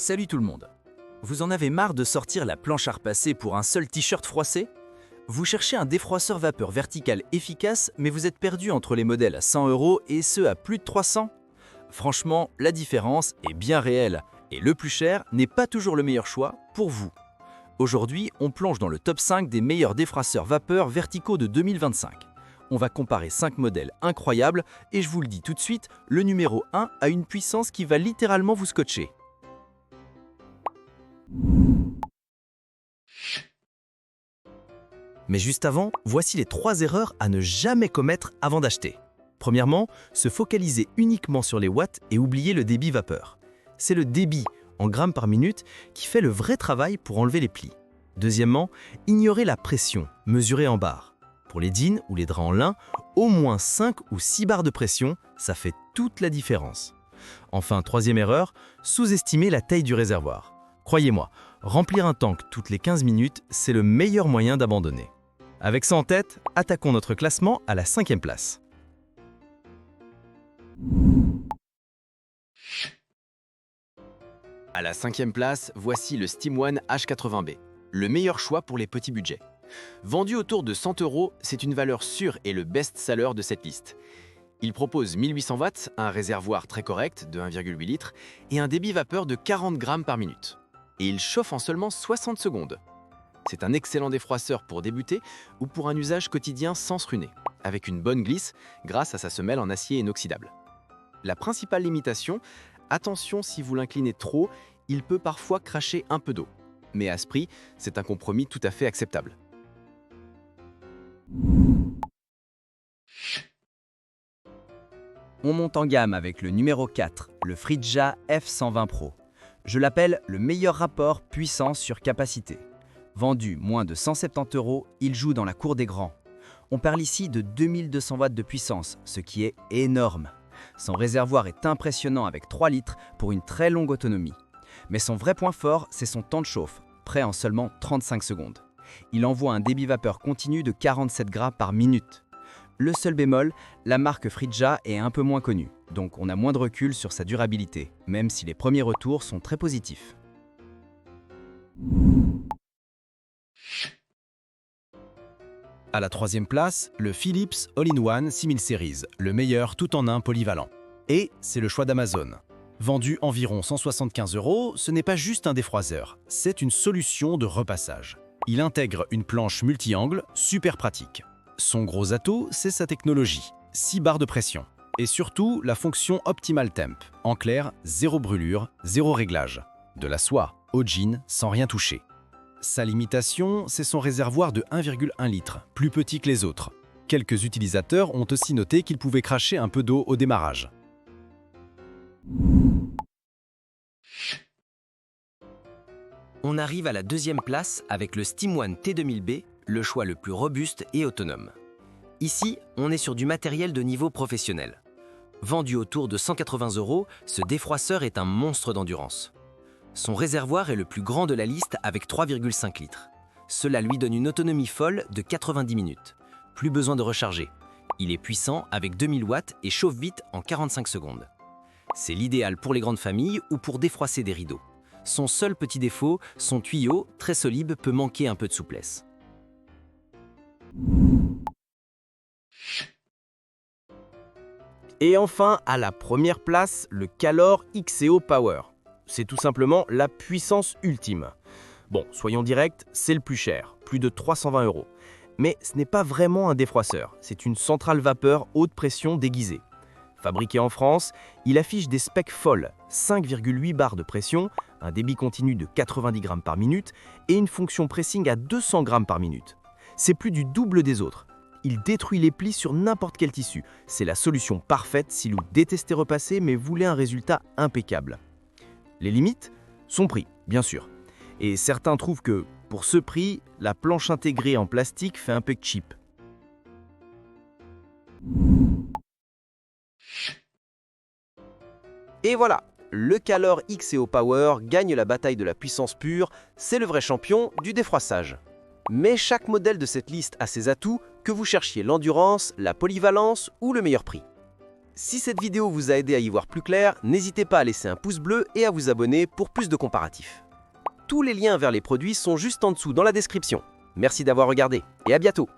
Salut tout le monde. Vous en avez marre de sortir la planche à repasser pour un seul t-shirt froissé? Vous cherchez un défroisseur vapeur vertical efficace, mais vous êtes perdu entre les modèles à 100 € et ceux à plus de 300? Franchement, la différence est bien réelle, et le plus cher n'est pas toujours le meilleur choix pour vous. Aujourd'hui, on plonge dans le top 5 des meilleurs défroisseurs vapeur verticaux de 2025. On va comparer 5 modèles incroyables, et je vous le dis tout de suite, le numéro 1 a une puissance qui va littéralement vous scotcher. Mais juste avant, voici les 3 erreurs à ne jamais commettre avant d'acheter. Premièrement, se focaliser uniquement sur les watts et oublier le débit vapeur. C'est le débit, en grammes par minute, qui fait le vrai travail pour enlever les plis. Deuxièmement, ignorer la pression, mesurée en bars. Pour les jeans ou les draps en lin, au moins 5 ou 6 bars de pression, ça fait toute la différence. Enfin, troisième erreur, sous-estimer la taille du réservoir. Croyez-moi, remplir un tank toutes les 15 minutes, c'est le meilleur moyen d'abandonner. Avec ça en tête, attaquons notre classement à la 5e place. À la 5e place, voici le SteamOne H80B, le meilleur choix pour les petits budgets. Vendu autour de 100 €, c'est une valeur sûre et le best-seller de cette liste. Il propose 1800 watts, un réservoir très correct de 1,8 litres et un débit vapeur de 40 grammes par minute. Et il chauffe en seulement 60 secondes. C'est un excellent défroisseur pour débuter ou pour un usage quotidien sans se ruiner, avec une bonne glisse grâce à sa semelle en acier inoxydable. La principale limitation, attention si vous l'inclinez trop, il peut parfois cracher un peu d'eau. Mais à ce prix, c'est un compromis tout à fait acceptable. On monte en gamme avec le numéro 4, le Frigja F120 Pro. Je l'appelle le meilleur rapport puissance sur capacité. Vendu moins de 170 €, il joue dans la cour des grands. On parle ici de 2200 watts de puissance, ce qui est énorme. Son réservoir est impressionnant avec 3 litres pour une très longue autonomie. Mais son vrai point fort, c'est son temps de chauffe, prêt en seulement 35 secondes. Il envoie un débit vapeur continu de 47 grammes par minute. Le seul bémol, la marque Frigja est un peu moins connue, donc on a moins de recul sur sa durabilité, même si les premiers retours sont très positifs. À la 3e place, le Philips All-in-One 6000 Series, le meilleur tout en un polyvalent. Et c'est le choix d'Amazon. Vendu environ 175 €, ce n'est pas juste un défroisseur, c'est une solution de repassage. Il intègre une planche multi-angle super pratique. Son gros atout, c'est sa technologie, 6 barres de pression. Et surtout, la fonction Optimal Temp. En clair, zéro brûlure, zéro réglage. De la soie au jean sans rien toucher. Sa limitation, c'est son réservoir de 1,1 litre, plus petit que les autres. Quelques utilisateurs ont aussi noté qu'il pouvait cracher un peu d'eau au démarrage. On arrive à la 2e place avec le SteamOne T2000B, le choix le plus robuste et autonome. Ici, on est sur du matériel de niveau professionnel. Vendu autour de 180 €, ce défroisseur est un monstre d'endurance. Son réservoir est le plus grand de la liste avec 3,5 litres. Cela lui donne une autonomie folle de 90 minutes. Plus besoin de recharger. Il est puissant avec 2000 watts et chauffe vite en 45 secondes. C'est l'idéal pour les grandes familles ou pour défroisser des rideaux. Son seul petit défaut, son tuyau, très solide, peut manquer un peu de souplesse. Et enfin, à la première place, le Calor XEO Power. C'est tout simplement la puissance ultime. Bon, soyons directs, c'est le plus cher, plus de 320 €. Mais ce n'est pas vraiment un défroisseur, c'est une centrale vapeur haute pression déguisée. Fabriqué en France, il affiche des specs folles, 5,8 bars de pression, un débit continu de 90 grammes par minute et une fonction pressing à 200 grammes par minute. C'est plus du double des autres. Il détruit les plis sur n'importe quel tissu. C'est la solution parfaite si vous détestez repasser mais voulez un résultat impeccable. Les limites? Son prix, bien sûr. Et certains trouvent que, pour ce prix, la planche intégrée en plastique fait un peu cheap. Et voilà, le Calor XEO Power gagne la bataille de la puissance pure, c'est le vrai champion du défroissage. Mais chaque modèle de cette liste a ses atouts, que vous cherchiez l'endurance, la polyvalence ou le meilleur prix. Si cette vidéo vous a aidé à y voir plus clair, n'hésitez pas à laisser un pouce bleu et à vous abonner pour plus de comparatifs. Tous les liens vers les produits sont juste en dessous dans la description. Merci d'avoir regardé et à bientôt.